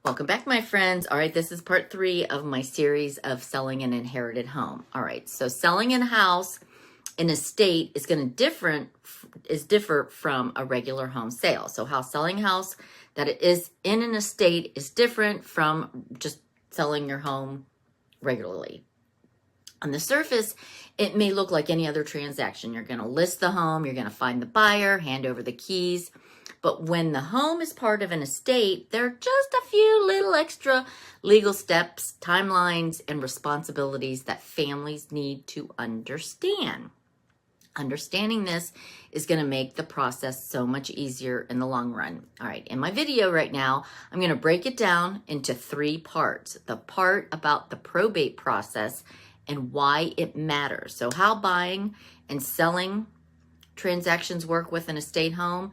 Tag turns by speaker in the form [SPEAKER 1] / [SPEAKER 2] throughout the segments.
[SPEAKER 1] Welcome back, my friends. All right, this is part 3 of my series of selling an inherited home. All right, so selling a house in a state is going to differ from a regular home sale. So how selling a house that it is in an estate is different from just selling your home regularly. On the surface, it may look like any other transaction. You're going to list the home, you're going to find the buyer, hand over the keys. But when the home is part of an estate, there are just a few little extra legal steps, timelines, and responsibilities that families need to understand. Understanding this is going to make the process so much easier in the long run. All right, in my video right now, I'm going to break it down into 3 parts. The part about the probate process and why it matters. So how buying and selling transactions work with an estate home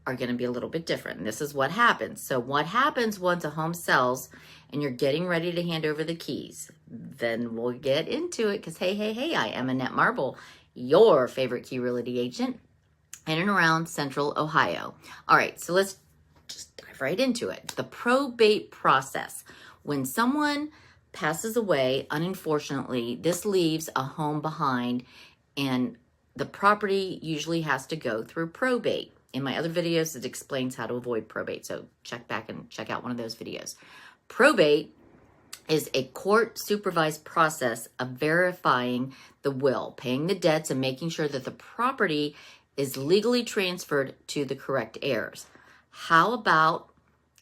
[SPEAKER 1] are going to be a little bit different. And this is what happens. So what happens once a home sells and you're getting ready to hand over the keys? Then we'll get into it because hey, I am Annette Marble, your favorite key realty agent in and around Central Ohio. All right, so let's just dive right into it. The probate process. When someone passes away, unfortunately, this leaves a home behind and the property usually has to go through probate. In my other videos, it explains how to avoid probate. So check back and check out one of those videos. Probate is a court-supervised process of verifying the will, paying the debts, and making sure that the property is legally transferred to the correct heirs.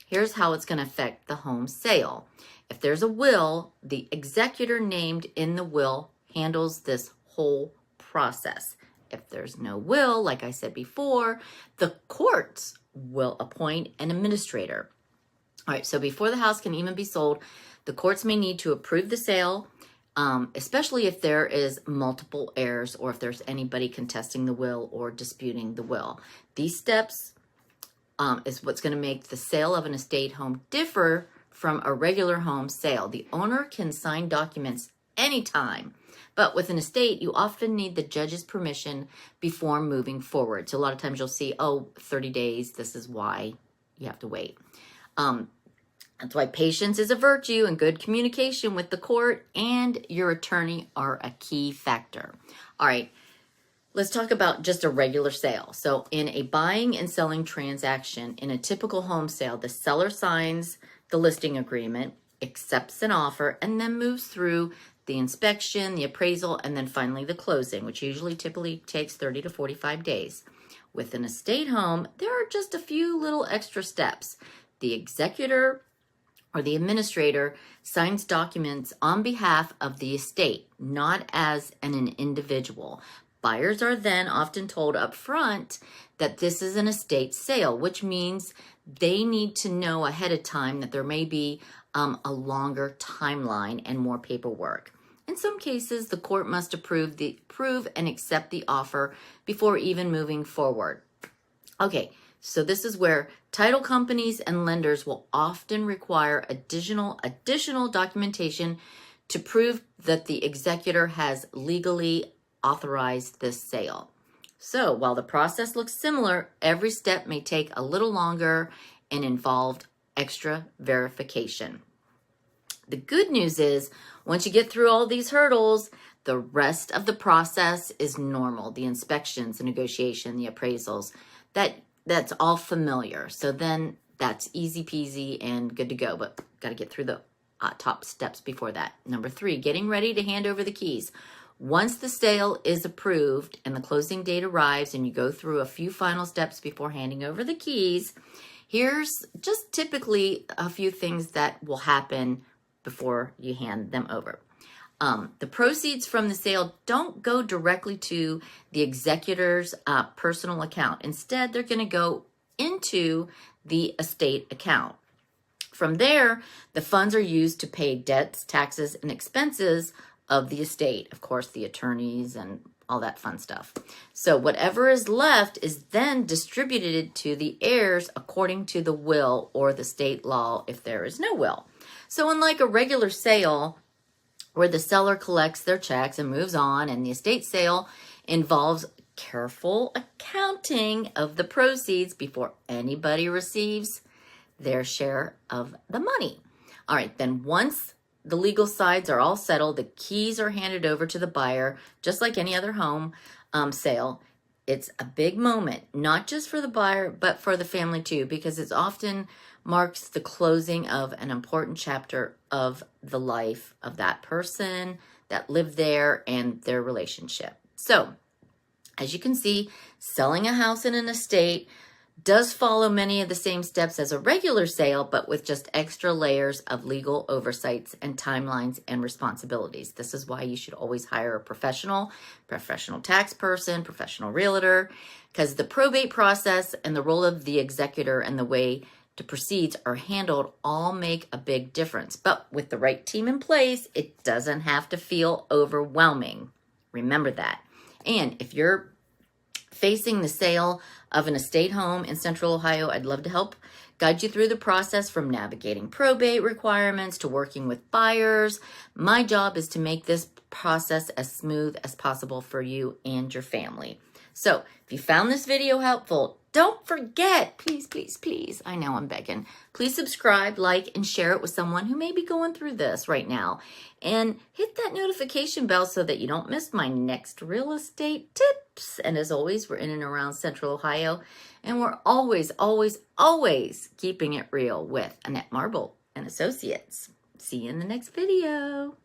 [SPEAKER 1] Here's how it's going to affect the home sale. If there's a will, the executor named in the will handles this whole process. If there's no will, like I said before, the courts will appoint an administrator. All right, so before the house can even be sold, the courts may need to approve the sale, especially if there is multiple heirs or if there's anybody contesting the will or disputing the will. These steps is what's going to make the sale of an estate home differ from a regular home sale. The owner can sign documents anytime, but with an estate, you often need the judge's permission before moving forward. So a lot of times you'll see, 30 days, this is why you have to wait. That's why patience is a virtue and good communication with the court and your attorney are a key factor. All right, let's talk about just a regular sale. So in a buying and selling transaction, in a typical home sale, the seller signs the listing agreement, accepts an offer, and then moves through the inspection, the appraisal, and then finally the closing, which typically takes 30 to 45 days. With an estate home, there are just a few little extra steps. The executor or the administrator signs documents on behalf of the estate, not as an individual. Buyers are then often told up front that this is an estate sale, which means they need to know ahead of time that there may be a longer timeline and more paperwork. In some cases, the court must approve and accept the offer before even moving forward. Okay, so this is where title companies and lenders will often require additional documentation to prove that the executor has legally authorized this sale. So while the process looks similar, every step may take a little longer and involve extra verification. The good news is, once you get through all these hurdles, the rest of the process is normal. The inspections, the negotiation, the appraisals, that's all familiar. So then that's easy peasy and good to go, but got to get through the top steps before that. Number 3, getting ready to hand over the keys. Once the sale is approved and the closing date arrives and you go through a few final steps before handing over the keys, here's just typically a few things that will happen before you hand them over. The proceeds from the sale don't go directly to the executor's personal account. Instead, they're going to go into the estate account. From there, the funds are used to pay debts, taxes, and expenses of the estate. Of course, the attorneys and all that fun stuff. So whatever is left is then distributed to the heirs according to the will or the state law if there is no will. So unlike a regular sale where the seller collects their checks and moves on, and the estate sale involves careful accounting of the proceeds before anybody receives their share of the money. All right, then once the legal sides are all settled, the keys are handed over to the buyer, just like any other home sale. It's a big moment, not just for the buyer, but for the family too, because it often marks the closing of an important chapter of the life of that person that lived there and their relationship. So, as you can see, selling a house in an estate does follow many of the same steps as a regular sale, but with just extra layers of legal oversights and timelines and responsibilities. This is why you should always hire a professional tax person, professional realtor, because the probate process and the role of the executor and the way to proceeds are handled all make a big difference. But with the right team in place, it doesn't have to feel overwhelming. Remember that. And if you're facing the sale of an estate home in Central Ohio, I'd love to help guide you through the process from navigating probate requirements to working with buyers. My job is to make this process as smooth as possible for you and your family. So if you found this video helpful, don't forget, please, I know I'm begging, please subscribe, like, and share it with someone who may be going through this right now. And hit that notification bell so that you don't miss my next real estate tips. And as always, we're in and around Central Ohio, and we're always keeping it real with Annette Marble and Associates. See you in the next video.